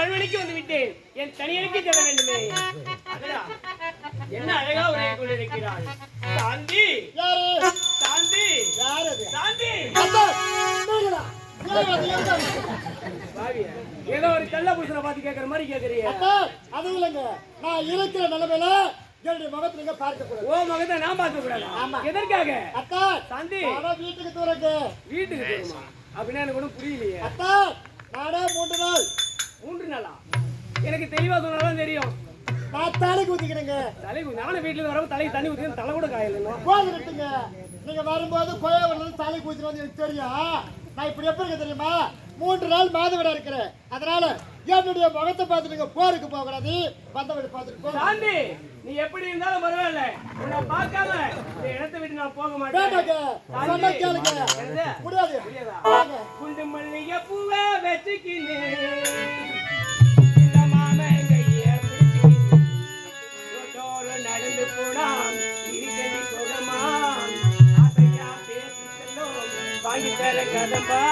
அரண்மனைக்கு வந்து விட்டேன். என் தனியனுக்கு செல்ல வேண்டுமே. என்ன அழகா உரையை கொண்டிருக்கிறாள். சாந்தி சாந்தி சாந்தி ஏதோ ஒரு கள்ள புருஷனை பார்த்து கேட்கற மாதிரி கேட்கறீங்க. அது இல்லைங்க, நான் இருக்கிற நிலைமையில என்னுடைய முகத்தை நீங்க பார்க்க கூடாது. ஓ முகத்தை நான் பார்க்க கூடாது. ஆமா. எதற்காக? அக்கா சாந்தி வீட்டுக்கு தூரங்க. வீட்டுக்கு தூரமா? அப்படின்னா எனக்கு ஒன்றும் புரியலையே. அக்கா நானே 3 நாள். 3 நாளா? எனக்கு தெளிவா சொன்னாலும் தெரியும். நான் தலைக்கு ஊத்திக்கிறேங்க. தலைக்கு நானும் வீட்டுல வரவும் தலைக்கு தண்ணி ஊத்தி தலை கூட காயல. போதுங்க, நீங்க வரும்போது கோயா வரணும் தலைக்கு ஊத்தி வந்து எனக்கு தெரியும். நான் இப்படி எப்படி இருக்க தெரியுமா? 3 நாள் மாதவிடா இருக்கிறேன். அதனால என்னுடைய முகத்தை பார்த்து நீங்க போருக்கு போக கூடாது. வந்தவரை பார்த்துட்டு போ. சாந்தி நீ எப்படி இருந்தாலும் பரவாயில்ல, உன்னை பார்க்காம இந்த இடத்தை விட்டு நான் போக மாட்டேன். சொன்னா கேளுங்க. முடியாது. குண்டு மல்லிகை பூவை வச்சுக்கின்னு நடந்து போனா இருக்கடி சுகமா ஆசையா பேசி செல்லும் வாங்கி தர கதம்பா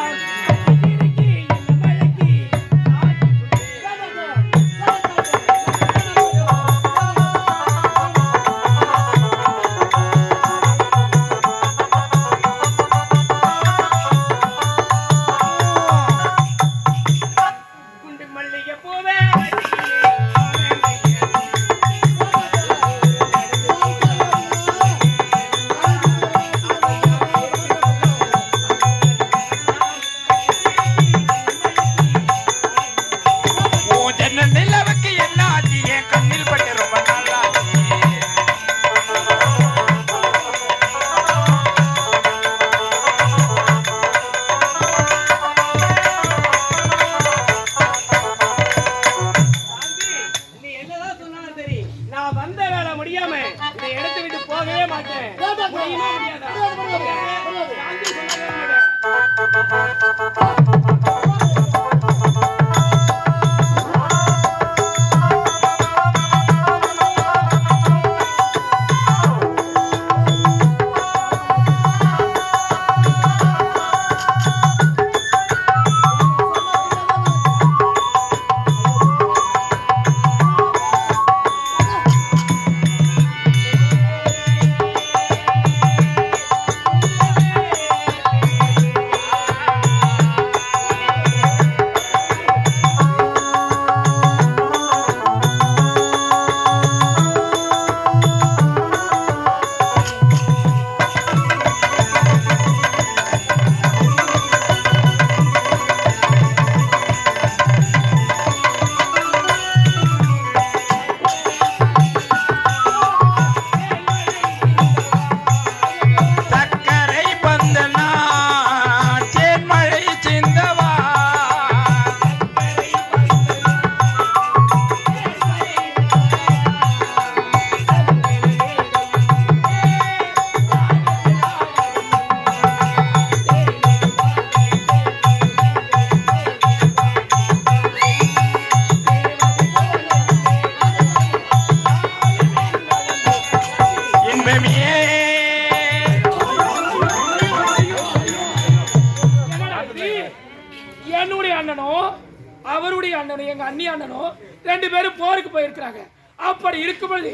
அவருடைய அண்ணனும் எங்க அண்ணி அண்ணனும் 2 பேரும் போருக்கு போயிருக்கிறாங்க. அப்படி இருக்கும்போது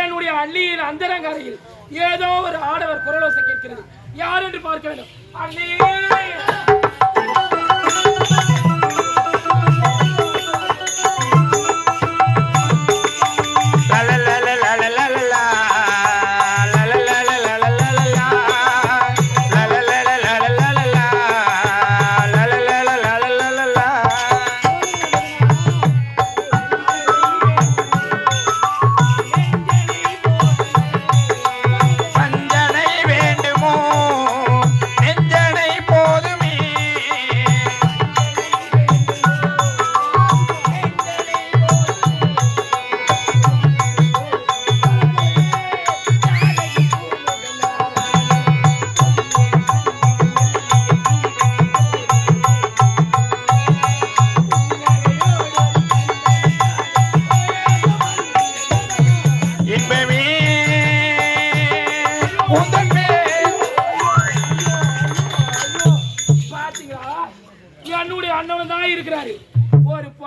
என்னுடைய அள்ளியின் அந்தரங்கரையில் ஏதோ ஒரு ஆடவர் குரலோசை கேட்கிறது. யார் என்று பார்க்க வேண்டும். அண்ணி போதுமே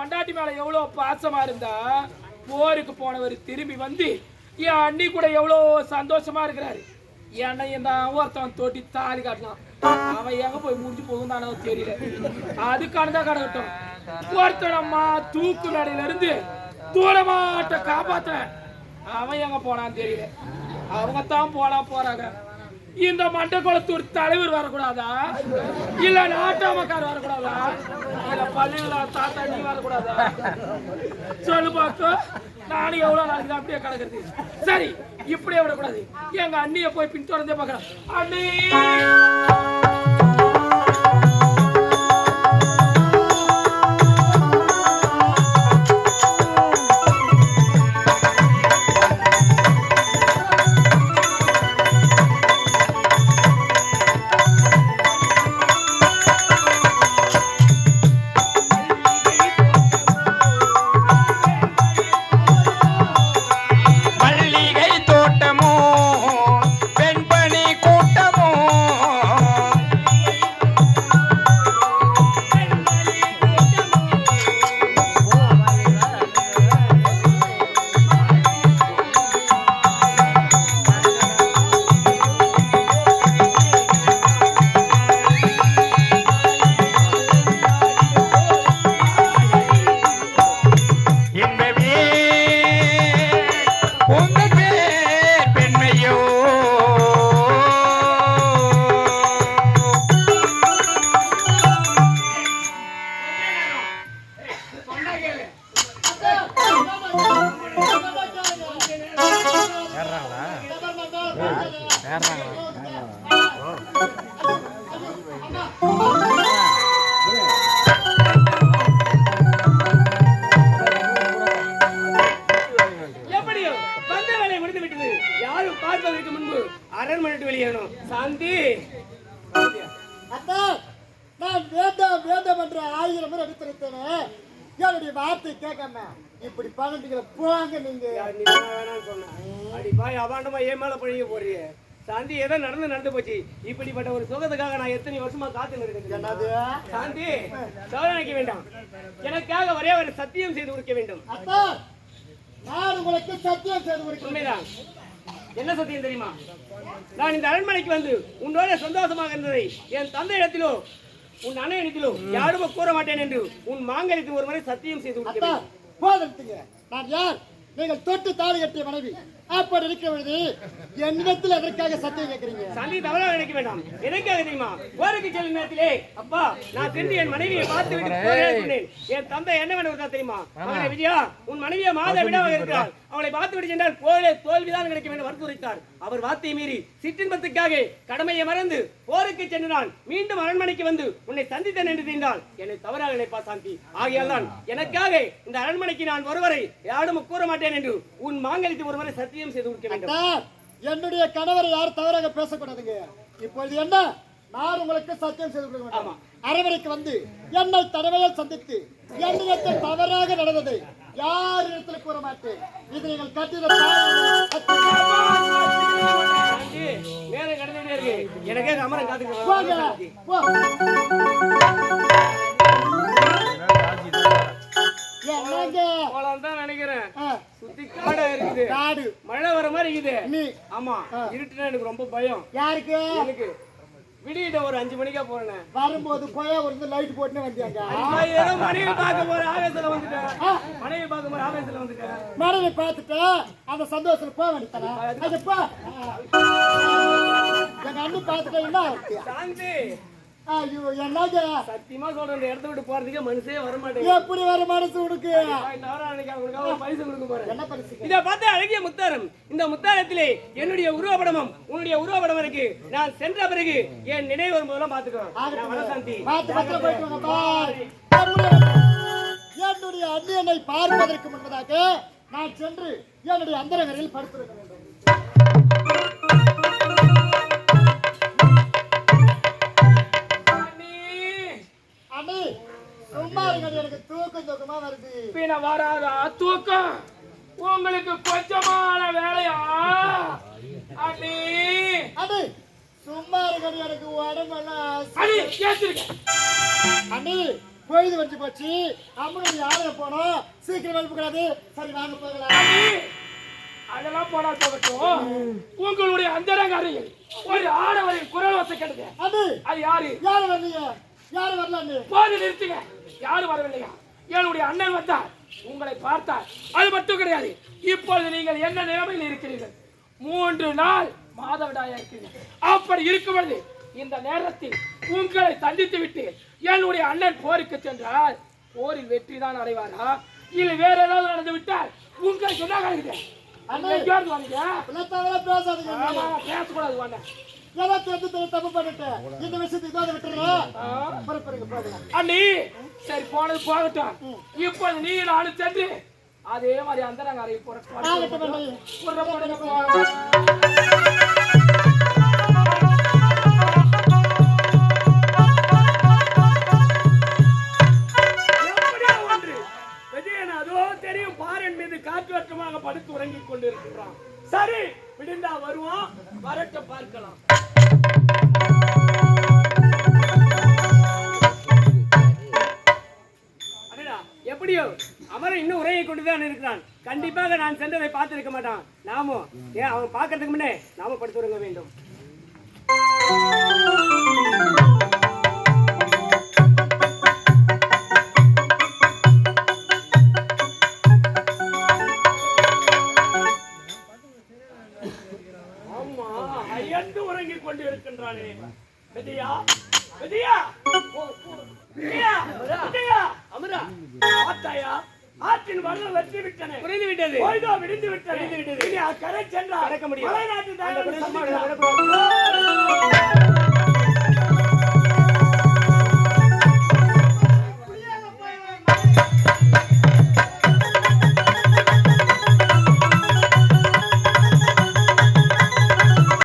பொண்டாட்டி மேல எவ்வளவு பாசமா இருந்தா போருக்கு போனவர் திரும்பி வந்து என் அண்ணி கூட எவ்வளவு சந்தோஷமா இருக்கிறாரு. என்னையும் தான் ஒருத்தவன் தொட்டி தாலி காட்டினான். அவன் எங்க போய் முடிஞ்சு போகும் தானே தெரியல. அதுக்கானதான் கிடக்கட்டும். ஒருத்தன் அம்மா தூக்கு நடையில இருந்து தூரமாட்ட காப்பாத்தேன். அவன் எங்க போனான்னு தெரியல. அவங்க தான் போறாங்க. இந்த மண்டகுளத்தூர் தலைவர் வரக்கூடாதா, இல்ல நாட்டாமக்கார் வரக்கூடாதா, இல்ல பள்ளியில தாத்தா நீ வரக்கூடாதா? சொல்லு பார்க்க. நானும் எவ்வளவு நாளைக்கு தான் அப்படியே கிடக்குறது. சரி, இப்படியே விடக்கூடாது. எங்க அண்ணிய போய் பின்தொடர்ந்தே பார்க்கலாம். அண்ணி வார்த்தை கேட்காம இப்படி பண்ணிட்டு போங்க. நீங்க அடிப்பா அபாண்டமா ஏன் மேல பழிய போறீங்க? சாந்தி ஏதோ நடந்து போச்சு. இப்படிப்பட்ட ஒரு சுகத்துக்காக நான் எத்தனை வருஷமா காத்து இருக்கேன். சாந்தி சோதனைக்க வேண்டாம். எனக்காக ஒரே ஒரு சத்தியம் செய்து கொடுக்க வேண்டும். நான் உங்களுக்கு சத்தியம் செய்து கொடுக்க. உண்மைதான். என்ன சத்தியம் தெரியுமா? நான் இந்த அரண்மனைக்கு வந்து உன்னோட சந்தோஷமாக இருந்ததை என் தந்தை இடத்திலோ உன் அண்ணன் இடத்திலோ யாரும் கூற மாட்டேன் என்று உன் மாங்கலிக்கு ஒரு முறை சத்தியம் செய்து கொடுக்கிறேன். போதுங்க. நான் யார்? நீங்கள் தொட்டு தாலி கட்டிய மனைவி. அப்படி இருக்க பொழுது என்னிடத்தில் எதற்காக சத்தியம் கேட்கிறீங்க? சந்தி தவறாக நினைக்க வேண்டாம். எதற்காக தெரியுமா? போருக்கு செல்லும் நேரத்திலே அப்பா நான் திரும்பி என் மனைவியை பார்த்து விட்டு போனேன். என் தந்தை என்ன வேணும் தெரியுமா? மகனே விஜயா, உன் மனைவியை மாத விடாமல் இருக்கிறார். அவளை பார்த்து விட்டு சென்றால் போலே தோல்விதான் கிடைக்கும் என்று வற்புறுத்தார். அவர் வார்த்தையை மீறி சிற்றின்பத்துக்காக கடமையை மறந்து போருக்கு சென்றான். மீண்டும் அரண்மனைக்கு வந்து உன்னை சந்தித்தேன் என்று தெரிந்தால் என்னை தவறாக நினைப்பா சாந்தி. ஆகையால் தான் எனக்காக இந்த அரண்மனைக்கு நான் ஒருவரை யாரும் கூற மாட்டேன் என்று உன் மாங்கலிக்கு ஒருவரை சத்தியம் செய்து கொடுக்க வேண்டும். என்னுடைய கணவரை யாரும் தவறாக பேசக்கூடாதுங்க. இப்பொழுது என்ன? நான் உங்களுக்கு சத்தியம் செய்து கொடுக்க வேண்டும். அரண்மனைக்கு வந்து என்னை தடவையால் சந்தித்து என்னிடத்தில் தவறாக நடந்ததை யார் இடத்துல கூற மாட்டேன். இது நீங்கள் கட்டிட மேலே கடந்துட்டே இருக்கு. எனக்கே அமரம் காத்துக்கு நினைக்கிறேன். சுத்தி காடா இருக்குது. காடு மழை வர மாதிரி இருக்குது. ஆமா, இருட்டுனா எனக்கு ரொம்ப பயம். யாருக்கு? எனக்கு. விடியிட்ட ஒரு 5 மணிக்கா போறேன். வரும்போது போய் ஒரு லைட் போட்டுன்னு வந்தாங்க. ஏதோ மனைவி பார்க்க போற ஆவேசத்துல வந்துட்டேன். மனைவி பார்க்க போற ஆவேசத்துல வந்துட்டேன். மனைவி பார்த்துட்டு அந்த சந்தோஷத்துல போக வேண்டியதானே? அது போ. எங்க அண்ணி பார்த்துட்டீங்கன்னா சாந்தி. ஐயோ என்னங்க சத்தியமா சொல்றேன், இந்த இடத்த விட்டு போறதுக்கே மனசே வர மாட்டேங்குது. எப்படி வர மனசு உனக்கு? பரிசு கொடுக்க போறேன். என்ன பரிசு? இத பார்த்து அழகிய முத்தாரம். இந்த முத்தாரத்திலே என்னுடைய உருவப்படமும் உன்னுடைய உருவப்படம் இருக்கு. நான் சென்ற பிறகு என் நினைவு வரும்போதெல்லாம் பாத்துக்கிறோம். சாந்தி என்னுடைய அண்ணியனை பார்ப்பதற்கு முன்பதாக நான் சென்று என்னுடைய அந்தரங்கரையில் படுத்திருக்க வேண்டும். எனக்கு தூக்கமா வருது. பின்ன வராதா தூக்கம்? உங்களுக்கு கொஞ்சமான வேலையா? அண்ணி அண்ணி சும்மா இருக்கணும். எனக்கு உடம்பெல்லாம் அண்ணி கேட்டிருக்க. அண்ணி பொழுது வச்சு போச்சு. அம்மனுடைய ஆலயம் போனோம். சீக்கிரம் எழுப்புக்கிறாது. சரி வாங்க போகலாம். அண்ணி, அதெல்லாம் போனால் போகட்டும். உங்களுடைய அந்தரங்க அறையில் ஒரு ஆடவரின் குரல் ஓசை கேட்டது. அண்ணி அது யாரு? யாரு வரலீங்க? யாரு வரல அண்ணி? போது நிறுத்துங்க. யாரு வரவில்லையா? என்னுடைய அண்ணன் வந்தார், உங்களை பார்த்தார். அது மட்டும் கிடையாது, இப்பொழுது நீங்கள் என்ன நிலைமையில் இருக்கிறீர்கள்? 3 நாள் மாதவிடாயா இருக்கிறீர்கள். அப்படி இருக்கும் பொழுது இந்த நேரத்தில் உங்களை சந்தித்து விட்டு என்னுடைய அண்ணன் போருக்கு சென்றால் போரில் வெற்றி தான் அடைவாரா, இல்லை வேற ஏதாவது நடந்து விட்டால் உங்களுக்கு என்ன கிடைக்குது? பேசக்கூடாது வாங்க. தப்பு பண்ணிட்டு இந்த விஷயத்தை இதோட விட்டுறோம். அண்ணி சரி, போனது போகட்டும். இப்போது நீ நானும் சென்று அதே மாதிரி அந்த நாங்க அறையை தெரியும். பாரன் மீது காற்றோட்டமாக படுத்து உறங்கிக் கொண்டிருக்கிறான். சரி, விடுந்தா வருவான், வரட்ட பார்க்கலாம். எப்படியோ அமரன் இன்னும் உரையை கொண்டுதான் இருக்கிறான். கண்டிப்பாக நான் சென்றதை பார்த்திருக்க மாட்டான். நாமும் ஏன் அவன் பார்க்கறதுக்கு முன்னே நாம படுத்து உறங்க வேண்டும். ஆமா, அயர்ந்து உறங்கிக் கொண்டு இருக்கின்றானே. விஜயா, விஜயா, விஜயா, விஜயா, அமரா, ஆத்தாயா, ஆற்றின் வண்ணம் வெற்றி விட்டன, குறைந்து விட்டது, பொழுதோ விடிந்து விட்டது. இனி அக்கறை சென்றால் கடக்க முடியும். மலை நாட்டு